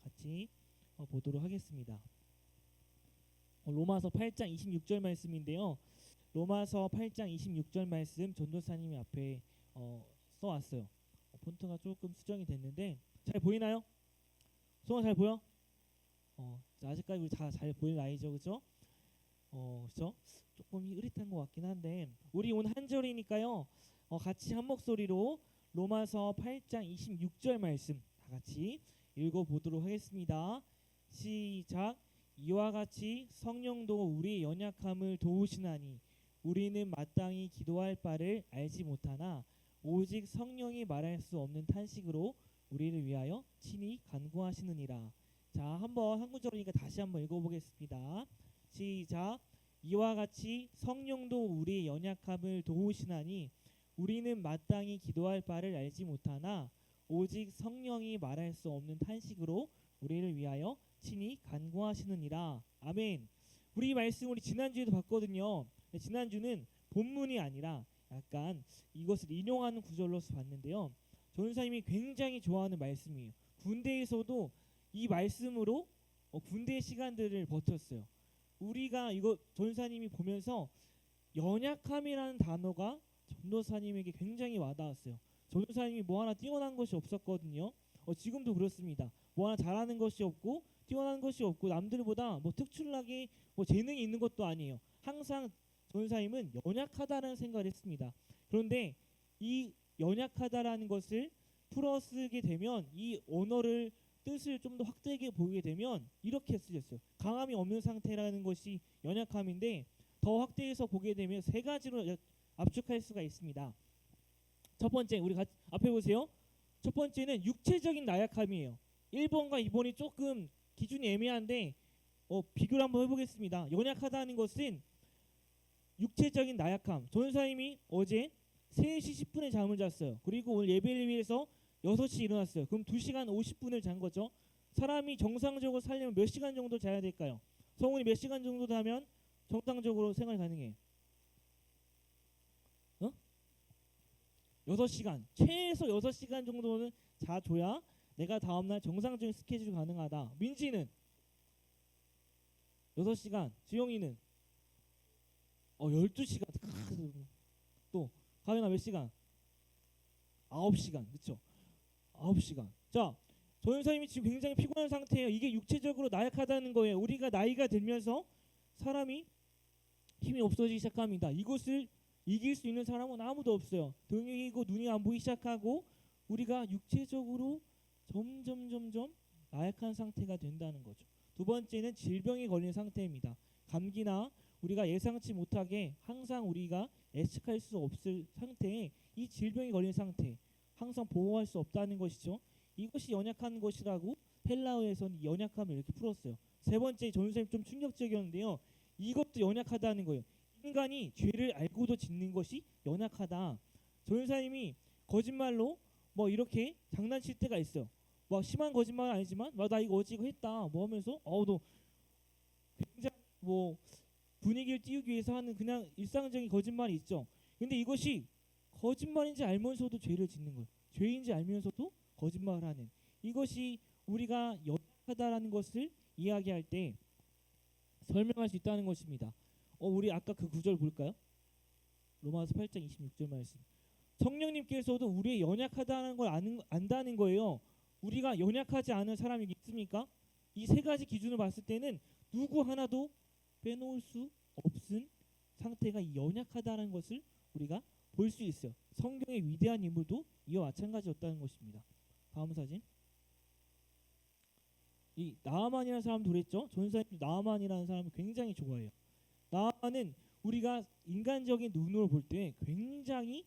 같이 보도록 하겠습니다. 로마서 8장 26절 말씀인데요. 로마서 8장 26절 말씀 전도사님이 앞에 써왔어요. 폰트가 조금 수정이 됐는데 잘 보이나요? 소아 잘 보여? 아직까지 우리 다 잘 보일 나이죠, 그죠? 그죠? 조금 흐릿한 것 같긴 한데 우리 오늘 한 절이니까요. 같이 한 목소리로 로마서 8장 26절 말씀 다 같이 읽어보도록 하겠습니다. 시작. 이와 같이 성령도 우리의 연약함을 도우시나니 우리는 마땅히 기도할 바를 알지 못하나 오직 성령이 말할 수 없는 탄식으로 우리를 위하여 친히 간구하시느니라. 자, 한번 한 구절이니까 다시 한번 읽어보겠습니다. 시작. 이와 같이 성령도 우리의 연약함을 도우시나니 우리는 마땅히 기도할 바를 알지 못하나 오직 성령이 말할 수 없는 탄식으로 우리를 위하여 친히 간구하시느니라. 아멘. 우리 말씀 우리 지난주에도 봤거든요. 지난주는 본문이 아니라 약간 이것을 인용하는 구절로서 봤는데요. 전사님이 굉장히 좋아하는 말씀이에요. 군대에서도 이 말씀으로 군대 시간들을 버텼어요. 우리가 이거 전사님이 보면서 연약함이라는 단어가 전도사님에게 굉장히 와닿았어요. 전도사님이 뭐 하나 뛰어난 것이 없었거든요. 지금도 그렇습니다. 뭐 하나 잘하는 것이 없고 뛰어난 것이 없고 남들보다 뭐 특출나게 뭐 재능이 있는 것도 아니에요. 항상 전도사님은 연약하다는 생각을 했습니다. 그런데 이 연약하다라는 것을 풀어쓰게 되면 이 언어를 뜻을 좀 더 확대하게 보이게 되면 이렇게 쓰였어요. 강함이 없는 상태라는 것이 연약함인데 더 확대해서 보게 되면 세 가지로 압축할 수가 있습니다. 첫 번째 우리 같이 앞에 보세요. 첫 번째는 육체적인 나약함이에요. 1번과 2번이 조금 기준이 애매한데 비교를 한번 해보겠습니다. 연약하다는 것은 육체적인 나약함. 전사님이 어제 3시 10분에 잠을 잤어요. 그리고 오늘 예배를 위해서 6시 일어났어요. 그럼 2시간 50분을 잔 거죠. 사람이 정상적으로 살려면 몇 시간 정도 자야 될까요? 성훈이 몇 시간 정도 자면 정상적으로 생활 가능해? 6시간. 최소 6시간 정도는 자줘야 내가 다음날 정상적인 스케줄이 가능하다. 민지는 6시간. 지영이는 12시간. 또 가연아 몇 시간? 9시간. 그렇죠? 9시간. 자, 조연사님이 지금 굉장히 피곤한 상태예요. 이게 육체적으로 나약하다는 거예요. 우리가 나이가 들면서 사람이 힘이 없어지기 시작합니다. 이것을 이길 수 있는 사람은 아무도 없어요. 등이 이고 눈이 안 보이기 시작하고 우리가 육체적으로 점점 나약한 상태가 된다는 거죠. 두 번째는 질병에 걸린 상태입니다. 감기나 우리가 예상치 못하게 항상 우리가 예측할 수 없을 상태에 이 질병에 걸린 상태 항상 보호할 수 없다는 것이죠. 이것이 연약한 것이라고 헬라어에서는 연약함을 이렇게 풀었어요. 세 번째 전선생님 좀 충격적이었는데요. 이것도 연약하다는 거예요. 인간이 죄를 알고도 짓는 것이 연약하다. 전사님이 거짓말로 뭐 이렇게 장난칠 때가 있어요. 막 심한 거짓말은 아니지만 나 이거 어제 이거 했다 뭐 하면서 너 굉장히 뭐 분위기를 띄우기 위해서 하는 그냥 일상적인 거짓말이 있죠. 근데 이것이 거짓말인지 알면서도 죄를 짓는 거예요. 죄인지 알면서도 거짓말을 하는 이것이 우리가 연약하다라는 것을 이야기할 때 설명할 수 있다는 것입니다. 우리 아까 그 구절 볼까요? 로마서 8장 26절 말씀. 성령님께서도 우리의 연약하다는 걸 안다는 거예요. 우리가 연약하지 않은 사람이 있습니까? 이 세 가지 기준을 봤을 때는 누구 하나도 빼놓을 수 없은 상태가 연약하다는 것을 우리가 볼 수 있어요. 성경의 위대한 인물도 이와 마찬가지였다는 것입니다. 다음 사진. 이 나아만이라는 사람도 그랬죠. 전사님 나아만이라는 사람을 굉장히 좋아해요. 나아만은 우리가 인간적인 눈으로 볼 때 굉장히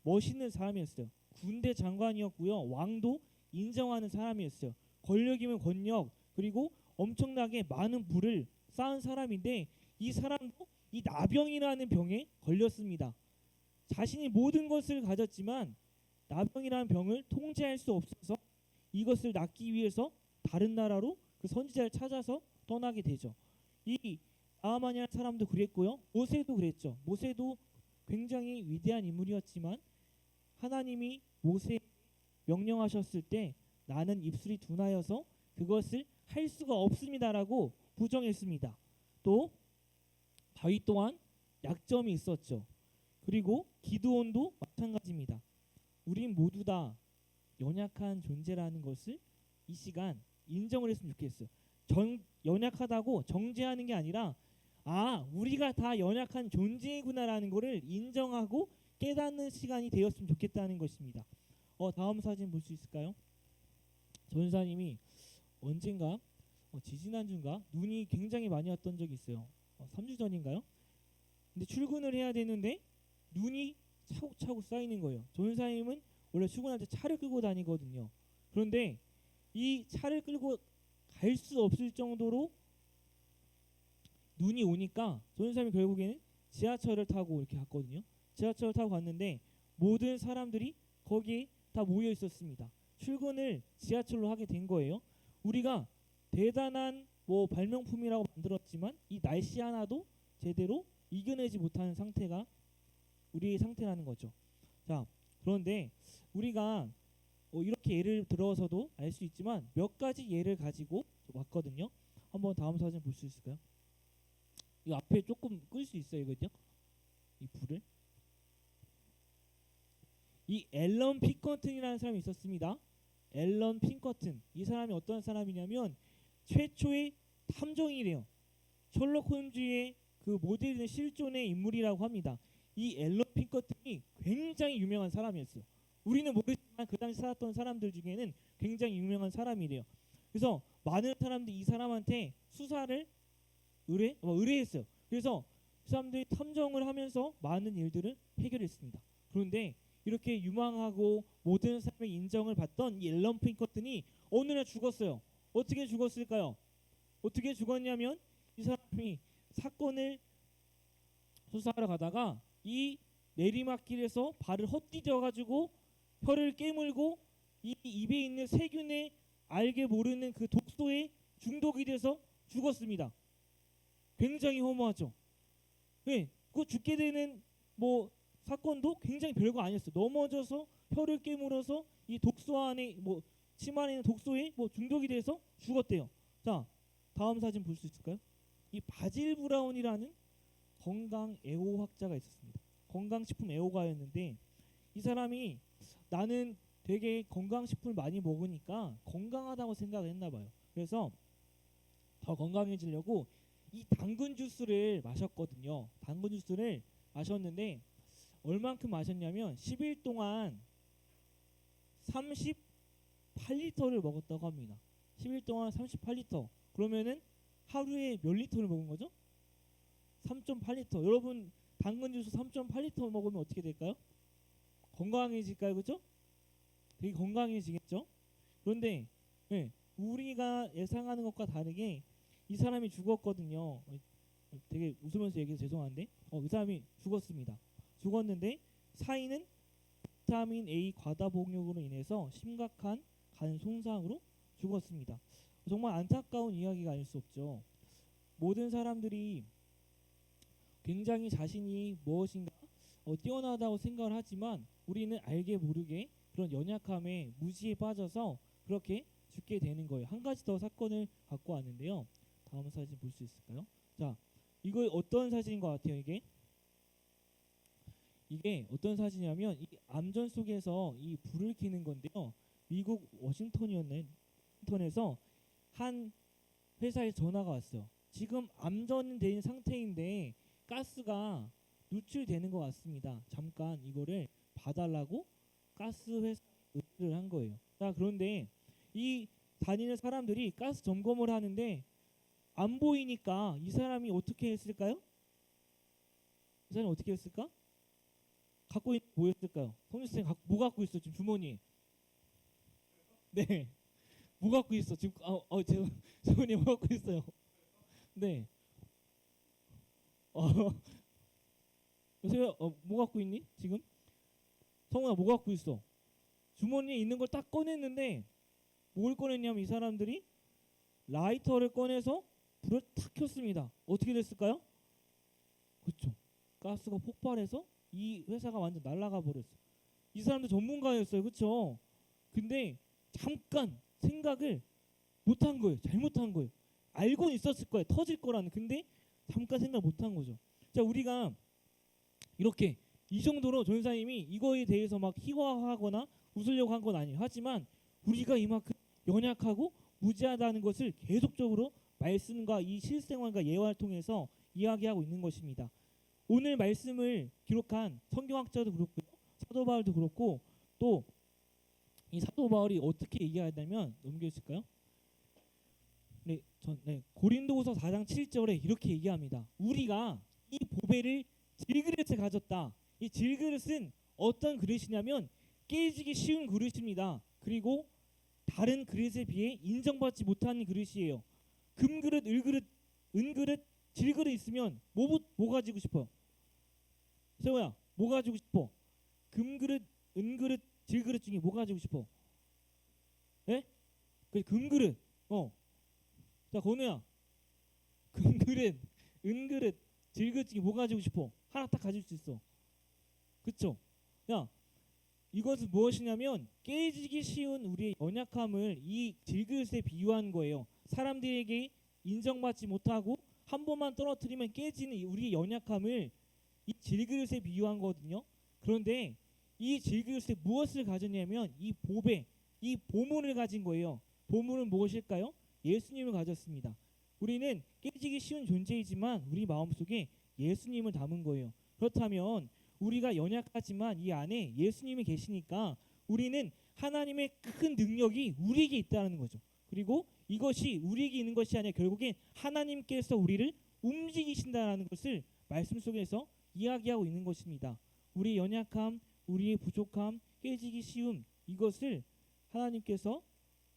멋있는 사람이었어요. 군대 장관이었고요. 왕도 인정하는 사람이었어요. 권력이면 권력 그리고 엄청나게 많은 부를 쌓은 사람인데 이 사람도 이 나병이라는 병에 걸렸습니다. 자신이 모든 것을 가졌지만 나병이라는 병을 통제할 수 없어서 이것을 낫기 위해서 다른 나라로 그 선지자를 찾아서 떠나게 되죠. 이 나아만이라는 사람도 그랬고요. 모세도 그랬죠. 모세도 굉장히 위대한 인물이었지만 하나님이 모세 명령하셨을 때 나는 입술이 둔하여서 그것을 할 수가 없습니다라고 부정했습니다. 또 다윗 또한 약점이 있었죠. 그리고 기드온도 마찬가지입니다. 우린 모두 다 연약한 존재라는 것을 이 시간 인정을 했으면 좋겠어요. 연약하다고 정죄하는 게 아니라 우리가 다 연약한 존재구나라는 것을 인정하고 깨닫는 시간이 되었으면 좋겠다는 것입니다. 다음 사진 볼 수 있을까요? 전사님이 언젠가 지지난주인가 눈이 굉장히 많이 왔던 적이 있어요. 3주 전인가요? 근데 출근을 해야 되는데 눈이 차곡차곡 쌓이는 거예요. 전사님은 원래 출근할 때 차를 끌고 다니거든요. 그런데 이 차를 끌고 갈 수 없을 정도로 눈이 오니까 전사님이 결국에는 지하철을 타고 이렇게 갔거든요. 지하철을 타고 갔는데 모든 사람들이 거기에 다 모여 있었습니다. 출근을 지하철로 하게 된 거예요. 우리가 대단한 발명품이라고 만들었지만 이 날씨 하나도 제대로 이겨내지 못하는 상태가 우리의 상태라는 거죠. 자, 그런데 우리가 이렇게 예를 들어서도 알 수 있지만 몇 가지 예를 가지고 왔거든요. 한번 다음 사진 볼 수 있을까요? 이 앞에 조금 끌 수 있어요, 이거요? 이 불을. 이 앨런 핑커튼이라는 사람이 있었습니다. 앨런 핑커튼. 이 사람이 어떤 사람이냐면 최초의 탐정이래요. 셜록 홈즈의 그 모델인 실존의 인물이라고 합니다. 이 앨런 핑커튼이 굉장히 유명한 사람이었어요. 우리는 모르지만 그 당시 살았던 사람들 중에는 굉장히 유명한 사람이래요. 그래서 많은 사람들이 이 사람한테 수사를 의뢰했어요. 그래서 그 사람들이 탐정을 하면서 많은 일들을 해결했습니다. 그런데 이렇게 유망하고 모든 사람의 인정을 받던 이 앨런 핑커튼이 어느 날 죽었어요. 어떻게 죽었을까요? 어떻게 죽었냐면 이 사람이 사건을 수사하러 가다가 이 내리막길에서 발을 헛디뎌 가지고 혀를 깨물고 이 입에 있는 세균에 알게 모르는 그 독소에 중독이 돼서 죽었습니다. 굉장히 허무하죠. 네, 그 죽게 되는 사건도 굉장히 별거 아니었어요. 넘어져서 혀를 깨물어서 이 독소 안에 침 안에 있는 독소에 중독이 돼서 죽었대요. 자, 다음 사진 볼 수 있을까요? 이 바질 브라운이라는 건강 애호학자가 있었습니다. 건강식품 애호가였는데 이 사람이 나는 되게 건강식품을 많이 먹으니까 건강하다고 생각을 했나 봐요. 그래서 더 건강해지려고 이 당근 주스를 마셨거든요. 당근 주스를 마셨는데 얼만큼 마셨냐면 10일 동안 38리터를 먹었다고 합니다. 10일 동안 38리터. 그러면은 하루에 몇 리터를 먹은 거죠? 3.8리터. 여러분 당근 주스 3.8리터 먹으면 어떻게 될까요? 건강해질까요? 그죠? 되게 건강해지겠죠? 그런데 우리가 예상하는 것과 다르게 이 사람이 죽었거든요. 되게 웃으면서 얘기해서 죄송한데 이 사람이 죽었습니다. 죽었는데 사인은 비타민 A 과다 복용으로 인해서 심각한 간 손상으로 죽었습니다. 정말 안타까운 이야기가 아닐 수 없죠. 모든 사람들이 굉장히 자신이 무엇인가 뛰어나다고 생각을 하지만 우리는 알게 모르게 그런 연약함에 무지에 빠져서 그렇게 죽게 되는 거예요. 한 가지 더 사건을 갖고 왔는데요. 다음 사진 볼 수 있을까요? 자, 이거 어떤 사진인 것 같아요? 이게 어떤 사진이냐면 이 암전 속에서 이 불을 켜는 건데요. 미국 워싱턴에서 한 회사에 전화가 왔어요. 지금 암전된 상태인데 가스가 누출되는 것 같습니다. 잠깐 이거를 봐달라고 가스 회사에 의뢰를 한 거예요. 자, 그런데 이 다니는 사람들이 가스 점검을 하는데 안 보이니까 이 사람이 어떻게 했을까요? 이 사람이 어떻게 했을까? 갖고 있는 뭐였을까요? 성유쌤 뭐 갖고 있어 지금 주머니? 네, 뭐 갖고 있어 지금? 주머니 뭐 갖고 있어요? 네. 여보세요? 뭐 갖고 있니 지금? 성우야 뭐 갖고 있어? 주머니에 있는 걸 딱 꺼냈는데 뭘 꺼냈냐면 이 사람들이 라이터를 꺼내서 불을 탁 켰습니다. 어떻게 됐을까요? 그렇죠. 가스가 폭발해서 이 회사가 완전 날아가 버렸어. 이 사람도 전문가였어요. 그렇죠? 근데 잠깐 생각을 못한 거예요. 잘못한 거예요. 알고는 있었을 거예요. 터질 거라는. 근데 잠깐 생각 못한 거죠. 자, 우리가 이렇게 이 정도로 전사님이 이거에 대해서 막 희화하거나 웃으려고 한 건 아니에요. 하지만 우리가 이만큼 연약하고 무지하다는 것을 계속적으로 말씀과 이 실생활과 예화를 통해서 이야기하고 있는 것입니다. 오늘 말씀을 기록한 성경학자도 그렇고 사도 바울도 그렇고 또 이 사도 바울이 어떻게 얘기하냐면 넘겨주실까요? 고린도후서 4장 7절에 이렇게 얘기합니다. 우리가 이 보배를 질그릇에 가졌다. 이 질그릇은 어떤 그릇이냐면 깨지기 쉬운 그릇입니다. 그리고 다른 그릇에 비해 인정받지 못하는 그릇이에요. 금그릇, 을그릇, 은그릇, 질그릇 있으면 뭐 가지고 싶어? 세호야, 뭐 가지고 싶어? 금그릇, 은그릇, 질그릇 중에 뭐 가지고 싶어? 예? 그 금그릇. 자, 건우야. 금그릇, 은그릇, 질그릇 중에 뭐 가지고 싶어? 하나 딱 가질 수 있어. 그쵸? 야, 이것은 무엇이냐면 깨지기 쉬운 우리의 연약함을 이 질그릇에 비유한 거예요. 사람들에게 인정받지 못하고 한 번만 떨어뜨리면 깨지는 우리의 연약함을 이 질그릇에 비유한 거거든요. 그런데 이 질그릇에 무엇을 가졌냐면 이 보배, 이 보물을 가진 거예요. 보물은 무엇일까요? 예수님을 가졌습니다. 우리는 깨지기 쉬운 존재이지만 우리 마음속에 예수님을 담은 거예요. 그렇다면 우리가 연약하지만 이 안에 예수님이 계시니까 우리는 하나님의 큰 능력이 우리에게 있다는 거죠. 그리고 이것이 우리에게 있는 것이 아니라 결국엔 하나님께서 우리를 움직이신다라는 것을 말씀 속에서 이야기하고 있는 것입니다. 우리의 연약함, 우리의 부족함, 깨지기 쉬움 이것을 하나님께서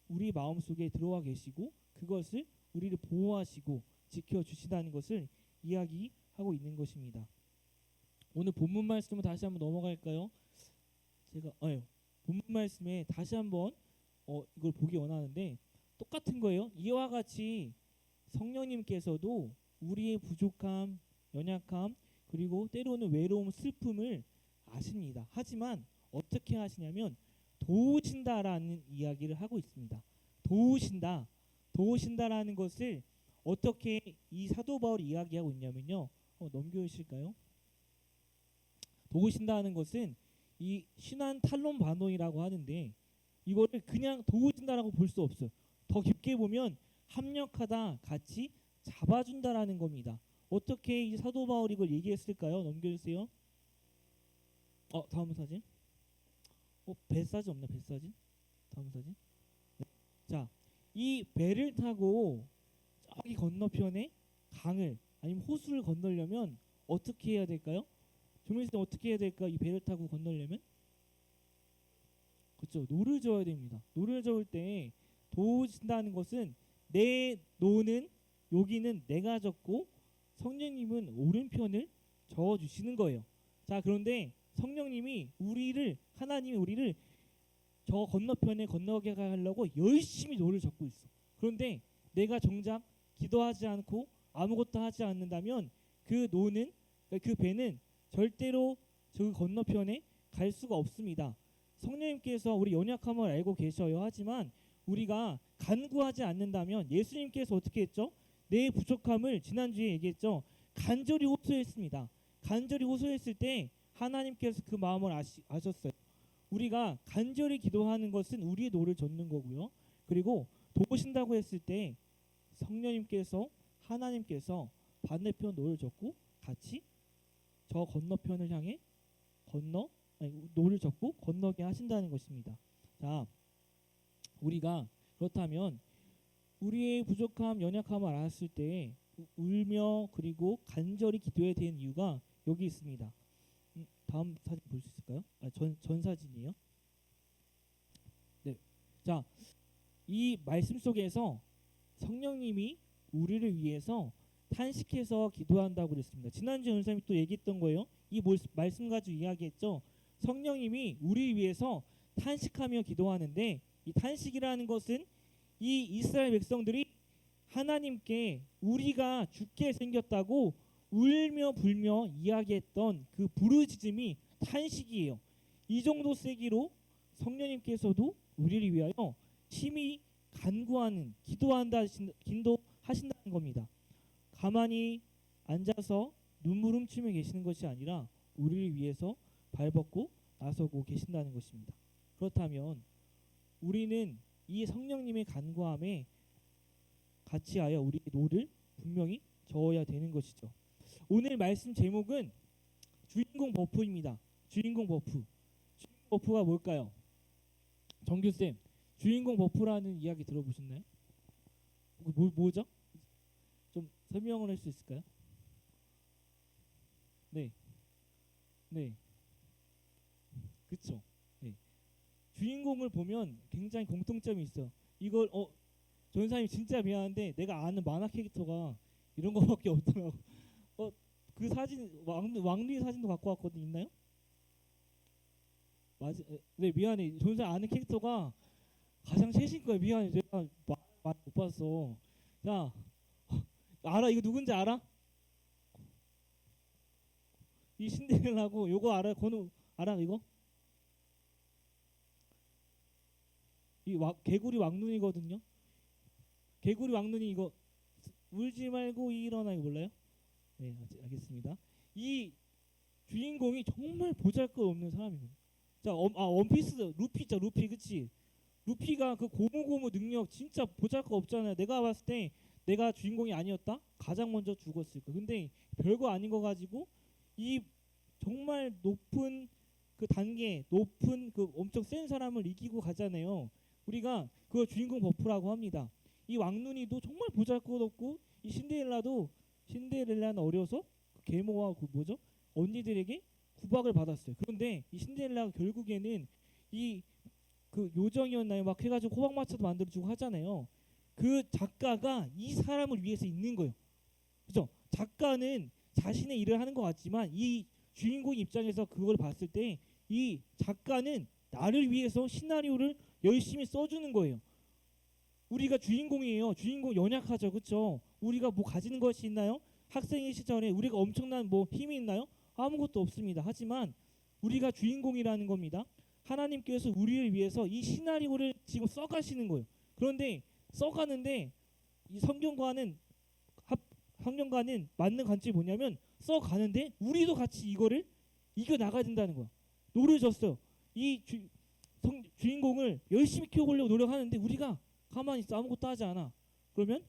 우리 마음속에 들어와 계시고 그것을 우리를 보호하시고 지켜주시다는 것을 이야기하고 있는 것입니다. 오늘 본문 말씀을 다시 한번 넘어갈까요? 제가 본문 말씀에 다시 한번 이걸 보기 원하는데 똑같은 거예요. 이와 같이 성령님께서도 우리의 부족함, 연약함 그리고 때로는 외로움, 슬픔을 아십니다. 하지만 어떻게 하시냐면 도우신다라는 이야기를 하고 있습니다. 도우신다라는 것을 어떻게 이 사도 바울이 이야기하고 있냐면요. 넘겨주실까요? 도우신다는 것은 이 신한 탈론 반론이라고 하는데 이거를 그냥 도우신다라고 볼 수 없어요. 더 깊게 보면 합력하다, 같이 잡아준다라는 겁니다. 어떻게 이 사도 바울이 이걸 얘기했을까요? 넘겨주세요. 다음 사진. 뱃사진 없나? 뱃사진. 다음 사진. 네. 자, 이 배를 타고 저기 건너편에 강을 아니면 호수를 건너려면 어떻게 해야 될까요? 조민쌤 어떻게 해야 될까? 이 배를 타고 건너려면? 그렇죠. 노를 저어야 됩니다. 노를 저을 때 도우신다는 것은 내 노는 여기는 내가 졌고 성령님은 오른편을 저어 주시는 거예요. 자, 그런데 성령님이 하나님이 우리를 저 건너편에 건너게 하려고 열심히 노를 젓고 있어. 그런데 내가 정작 기도하지 않고 아무것도 하지 않는다면 그 배는 절대로 저 건너편에 갈 수가 없습니다. 성령님께서 우리 연약함을 알고 계셔요. 하지만 우리가 간구하지 않는다면 예수님께서 어떻게 했죠? 내 부족함을 지난주에 얘기했죠. 간절히 호소했습니다. 간절히 호소했을 때 하나님께서 그 마음을 아셨어요. 우리가 간절히 기도하는 것은 우리의 노를 젓는 거고요. 그리고 도우신다고 했을 때 성령님께서 하나님께서 반대편 노를 젓고 같이 저 건너편을 향해 노를 젓고 건너게 하신다는 것입니다. 자, 우리가 그렇다면 우리의 부족함, 연약함을 알았을 때 울며 그리고 간절히 기도해야 되는 이유가 여기 있습니다. 다음 사진 볼 수 있을까요? 전 사진이에요. 네. 자, 이 말씀 속에서 성령님이 우리를 위해서 탄식해서 기도한다고 그랬습니다. 지난주 연사님이 또 얘기했던 거예요. 이 말씀 가지고 이야기했죠. 성령님이 우리를 위해서 탄식하며 기도하는데 이 탄식이라는 것은 이 이스라엘 백성들이 하나님께 우리가 죽게 생겼다고 울며 불며 이야기했던 그 부르짖음이 탄식이에요. 이 정도 세기로 성령님께서도 우리를 위하여 심히 간구하는 기도하신다는 겁니다. 가만히 앉아서 눈물 훔치며 계시는 것이 아니라 우리를 위해서 발벗고 나서고 계신다는 것입니다. 그렇다면 우리는 이 성령님의 간구함에 같이 하여 우리의 노를 분명히 저어야 되는 것이죠. 오늘 말씀 제목은 주인공 버프입니다. 주인공 버프. 주인공 버프가 뭘까요? 정규쌤, 주인공 버프라는 이야기 들어보셨나요? 뭐죠? 좀 설명을 할 수 있을까요? 네, 네, 그쵸. 네. 주인공을 보면 굉장히 공통점이 있어요. 이걸 전사님 진짜 미안한데 내가 아는 만화 캐릭터가 이런 거밖에 없더라고. 그 사진 왕눈이 사진도 갖고 왔거든. 있나요? 맞아. 네, 미안해. 전사 아는 캐릭터가 가장 최신 거야. 미안해. 제가 많이 못 봤어. 자, 알아? 이거 누군지 알아? 이 신데렐라고 요거 알아? 건우 알아 이거? 개구리 왕눈이거든요. 개구리 왕눈이 이거 울지 말고 일어나 이거 몰라요? 네, 알겠습니다. 이 주인공이 정말 보잘것없는 사람이거든요. 자, 원피스 루피 있죠, 루피 그치? 루피가 그 고무고무 능력 진짜 보잘것없잖아요. 내가 봤을 때 내가 주인공이 아니었다? 가장 먼저 죽었을 거. 근데 별거 아닌 거 가지고 이 정말 높은 그 단계, 높은 그 엄청 센 사람을 이기고 가잖아요. 우리가 그걸 주인공 버프라고 합니다. 이 왕눈이도 정말 보잘것없고 이 신데렐라는 어려서 그 계모와 그 뭐죠? 언니들에게 구박을 받았어요. 그런데 이 신데렐라가 결국에는 이 그 요정이었나요? 막 해가지고 호박 마차도 만들어주고 하잖아요. 그 작가가 이 사람을 위해서 있는 거예요. 그죠? 작가는 자신의 일을 하는 것 같지만 이 주인공 입장에서 그걸 봤을 때 이 작가는 나를 위해서 시나리오를 열심히 써주는 거예요. 우리가 주인공이에요. 주인공 연약하죠, 그렇죠? 우리가 뭐 가지는 것이 있나요? 학생의 시절에 우리가 엄청난 뭐 힘이 있나요? 아무것도 없습니다. 하지만 우리가 주인공이라는 겁니다. 하나님께서 우리를 위해서 이 시나리오를 지금 써가시는 거예요. 그런데 써가는데 이 성경과는 맞는 관점이 뭐냐면 써가는데 우리도 같이 이거를 이겨 나가야 된다는 거야. 노를 졌어요. 이 주인공을 열심히 키워보려고 노력하는데 우리가 가만히 있어 아무것도 하지 않아. 그러면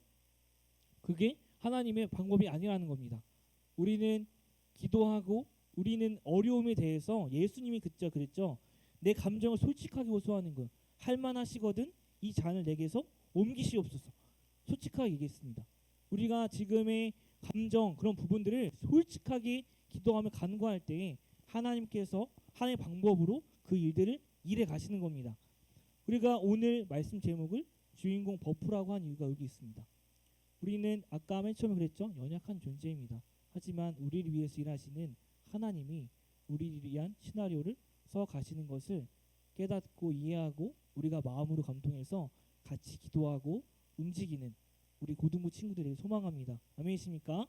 그게 하나님의 방법이 아니라는 겁니다. 우리는 기도하고 우리는 어려움에 대해서 예수님이 그랬죠. 내 감정을 솔직하게 호소하는 거예요. 할만하시거든 이 잔을 내게서 옮기시옵소서. 솔직하게 얘기했습니다. 우리가 지금의 감정 그런 부분들을 솔직하게 기도하며 간구할 때 하나님께서 하나님의 방법으로 그 일들을 일해 가시는 겁니다. 우리가 오늘 말씀 제목을 주인공 버프라고 한 이유가 여기 있습니다. 우리는 아까 맨 처음에 그랬죠. 연약한 존재입니다. 하지만 우리를 위해서 일하시는 하나님이 우리를 위한 시나리오를 써 가시는 것을 깨닫고 이해하고 우리가 마음으로 감동해서 같이 기도하고 움직이는 우리 고등부 친구들에게 소망합니다. 아멘이십니까?